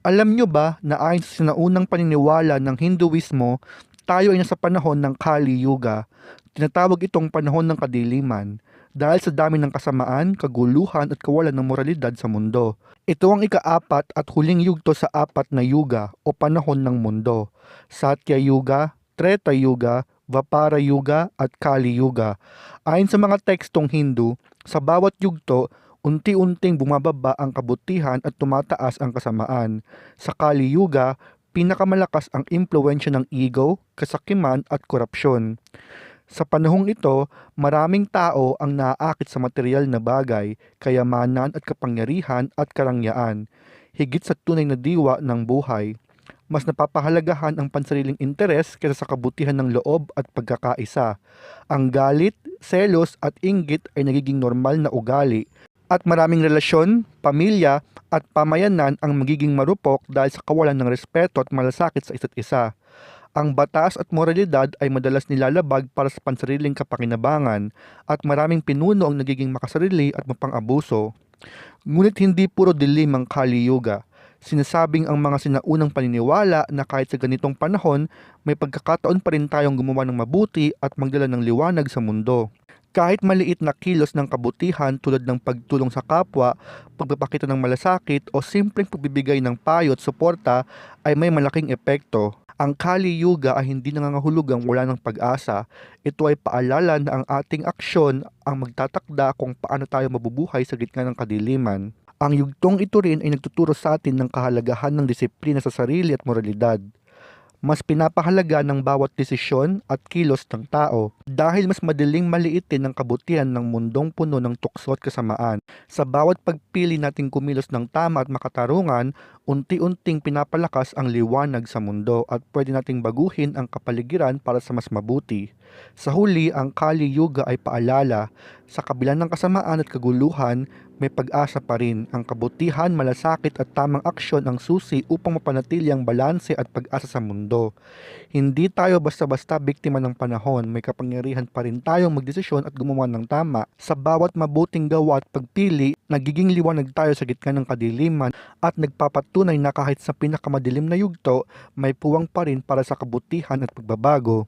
Alam nyo ba na ayon sa sinaunang paniniwala ng Hinduismo, tayo ay nasa panahon ng Kali Yuga. Tinatawag itong panahon ng kadiliman dahil sa dami ng kasamaan, kaguluhan at kawalan ng moralidad sa mundo. Ito ang ikaapat at huling yugto sa apat na yuga o panahon ng mundo. Satya Yuga, Treta Yuga, Dwapara Yuga at Kali Yuga. Ayon sa mga tekstong Hindu, sa bawat yugto, unti-unting bumababa ang kabutihan at tumataas ang kasamaan. Sa Kali Yuga, pinakamalakas ang impluwensya ng ego, kasakiman at korupsyon. Sa panahong ito, maraming tao ang naaakit sa material na bagay, kayamanan at kapangyarihan at karangyaan, higit sa tunay na diwa ng buhay. Mas napapahalagahan ang pansariling interes kaysa sa kabutihan ng loob at pagkakaisa. Ang galit, selos at inggit ay nagiging normal na ugali, at maraming relasyon, pamilya at pamayanan ang magiging marupok dahil sa kawalan ng respeto at malasakit sa isa't isa. Ang batas at moralidad ay madalas nilalabag para sa pansariling kapakinabangan at maraming pinuno ang nagiging makasarili at mapang-abuso. Ngunit hindi puro dilim ang Kali Yuga. Sinasabing ang mga sinaunang paniniwala na kahit sa ganitong panahon, may pagkakataon pa rin tayong gumawa ng mabuti at magdala ng liwanag sa mundo. Kahit maliit na kilos ng kabutihan tulad ng pagtulong sa kapwa, pagpapakita ng malasakit o simpleng pagbibigay ng payo at suporta ay may malaking epekto. Ang Kali Yuga ay hindi nangangahulugang wala ng pag-asa. Ito ay paalala na ang ating aksyon ang magtatakda kung paano tayo mabubuhay sa gitna ng kadiliman. Ang yugtong ito rin ay nagtuturo sa atin ng kahalagahan ng disiplina sa sarili at moralidad. Mas pinapahalaga ng bawat desisyon at kilos ng tao dahil mas madaling maliitin ang kabutihan ng mundong puno ng tukso at kasamaan. Sa bawat pagpili nating kumilos ng tama at makatarungan, unti-unting pinapalakas ang liwanag sa mundo at pwede nating baguhin ang kapaligiran para sa mas mabuti. Sa huli, ang Kali Yuga ay paalala, sa kabila ng kasamaan at kaguluhan, may pag-asa pa rin. Ang kabutihan, malasakit at tamang aksyon ang susi upang mapanatili ang balanse at pag-asa sa mundo. Hindi tayo basta-basta biktima ng panahon, may kapangyarihan pa rin tayong magdesisyon at gumawa ng tama. Sa bawat mabuting gawa at pagpili, nagiging liwanag tayo sa gitna ng kadiliman at nagpapatunay na kahit sa pinakamadilim na yugto, may puwang pa rin para sa kabutihan at pagbabago.